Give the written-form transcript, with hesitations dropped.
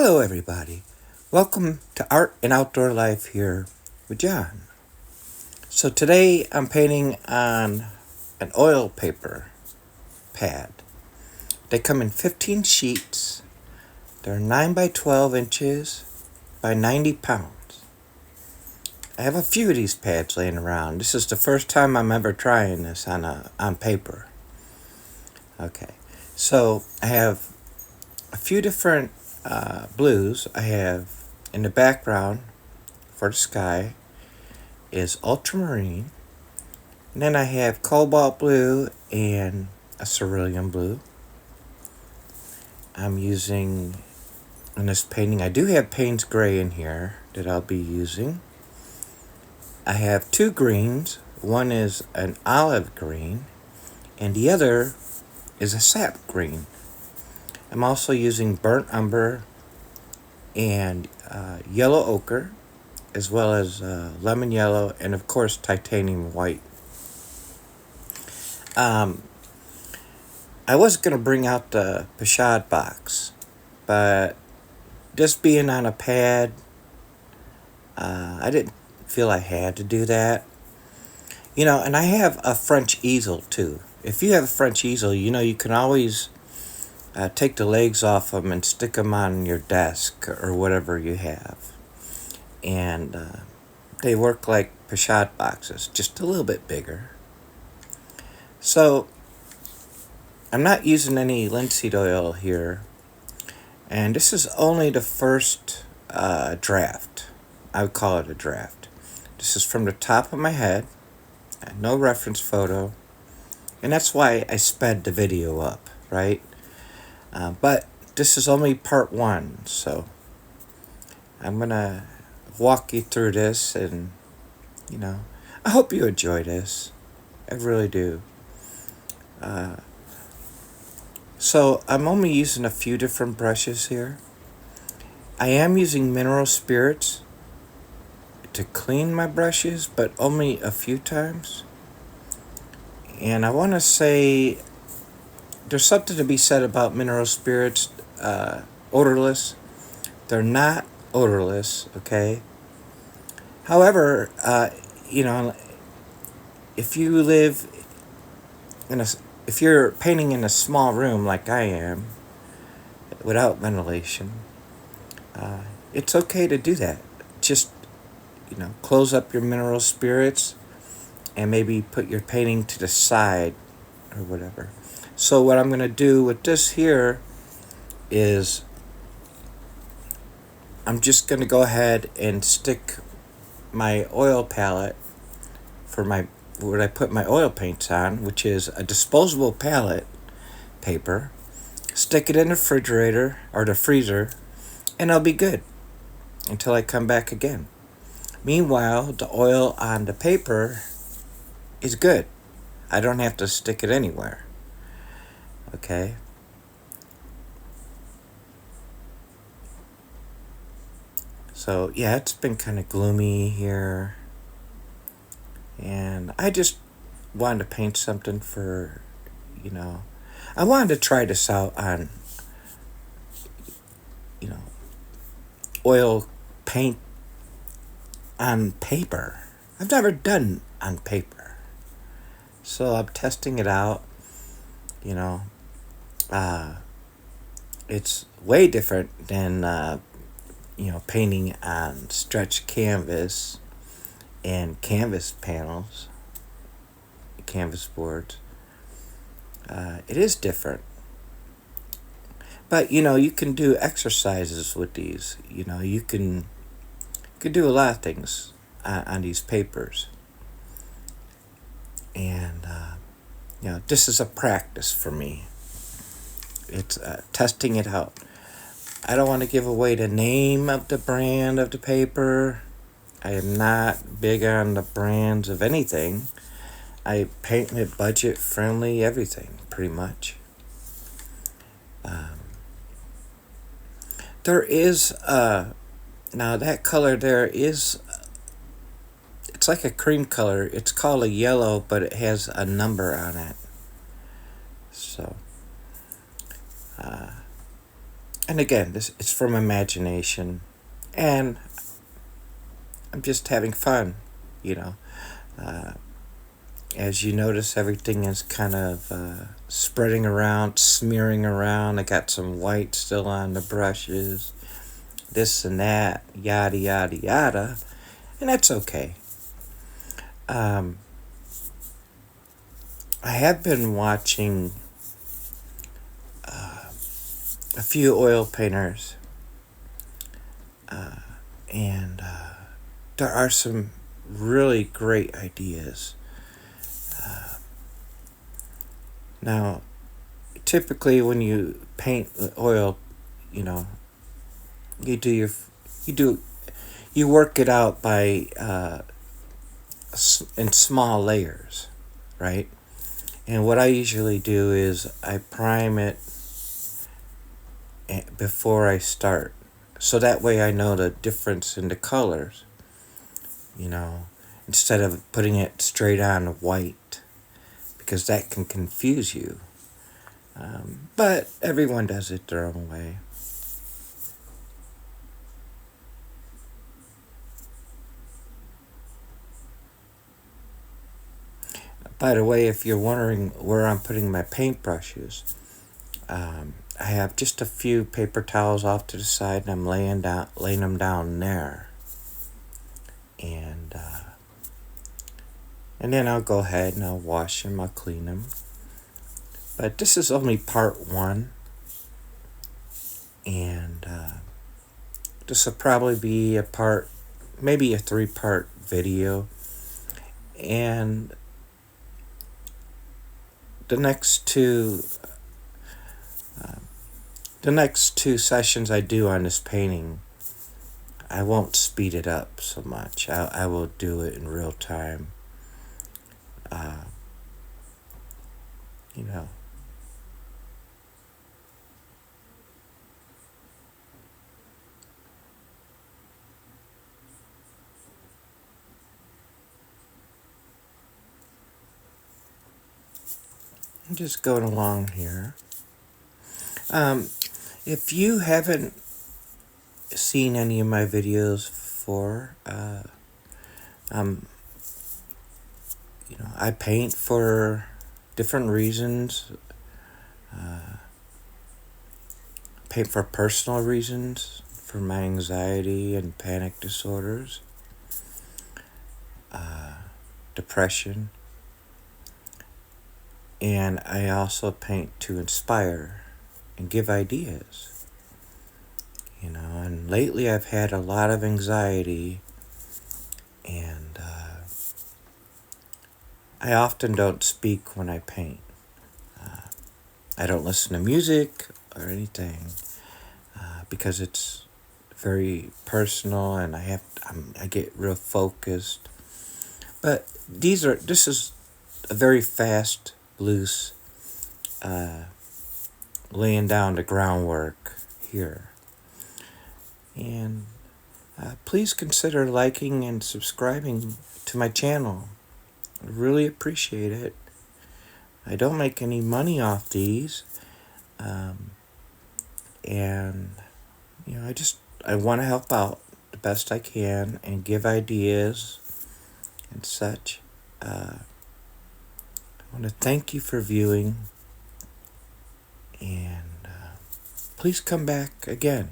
Hello, everybody. Welcome to Art and Outdoor Life here with John. So today I'm painting on an oil paper pad. They come in 15 sheets. They're 9 by 12 inches by 90 pounds. I have a few of these pads laying around. This is the first time I'm ever trying this on paper. Okay, so I have a few different blues. I have in the background for the sky is ultramarine, and then I have cobalt blue and a cerulean blue. I'm using in this painting, I do have Payne's gray in here that I'll be using. I have two greens. One is an olive green and the other is a sap green. I'm also using burnt umber and yellow ochre, as well as lemon yellow, and of course titanium white. I was going to bring out the Pochade box, but just being on a pad, I didn't feel I had to do that. And I have a French easel too. If you have a French easel, you can always take the legs off them and stick them on your desk or whatever you have. And they work like Pochade boxes, just a little bit bigger. So I'm not using any linseed oil here. And this is only the first draft. I would call it a draft. This is from the top of my head, no reference photo. And that's why I sped the video up, right? But this is only part one, so I'm going to walk you through this, and, I hope you enjoy this. I really do. So I'm only using a few different brushes here. I am using mineral spirits to clean my brushes, but only a few times. And I want to say there's something to be said about mineral spirits, odorless. They're not odorless, okay? However, if you live if you're painting in a small room like I am, without ventilation, it's okay to do that. Just, close up your mineral spirits and maybe put your painting to the side or whatever. So what I'm going to do with this here is I'm just going to go ahead and stick my oil palette for what I put my oil paints on, which is a disposable palette paper. Stick it in the refrigerator or the freezer, and I'll be good until I come back again. Meanwhile, the oil on the paper is good. I don't have to stick it anywhere. Okay. So yeah, it's been kind of gloomy here, and I just wanted to paint something for, I wanted to try this out on, oil paint on paper. I've never done on paper, so I'm testing it out. It's way different than painting on stretched canvas and canvas panels, canvas boards. It is different. But, you can do exercises with these. You can do a lot of things on these papers. And, this is a practice for me. It's testing it out. I don't want to give away the name of the brand of the paper. I am not big on the brands of anything. I paint with budget friendly everything, pretty much. There is, now that color there is, it's like a cream color. It's called a yellow, but it has a number on it. So, And again, this it's from imagination, and I'm just having fun, you know. Uh, as you notice, everything is kind of spreading around, smearing around. I got some white still on the brushes, this and that, yada yada yada, and that's okay. Um, I have been watching a few oil painters, and there are some really great ideas. Now, typically when you paint with oil, you know, you do your you do you work it out by in small layers, right? And what I usually do is I prime it before I start, so that way I know the difference in the colors. You know, instead of putting it straight on white, because that can confuse you. But everyone does it their own way. By the way, if you're wondering where I'm putting my paintbrushes, I have just a few paper towels off to the side, and I'm laying them down there, and and then I'll go ahead and I'll wash them, I'll clean them. But this is only part one, and this will probably be maybe a 3-part video, and the next two the next two sessions I do on this painting, I won't speed it up so much. I will do it in real time. Uh, you know, I'm just going along here. Um, if you haven't seen any of my videos before, um, I paint for different reasons. Paint for personal reasons, for my anxiety and panic disorders, depression, and I also paint to inspire and give ideas. And lately I've had a lot of anxiety, and I often don't speak when I paint. I don't listen to music or anything because it's very personal, and I get real focused. But this is a very fast, loose, laying down the groundwork here. And please consider liking and subscribing to my channel. I really appreciate it. I don't make any money off these. And, I want to help out the best I can and give ideas and such. I want to thank you for viewing, and please come back again.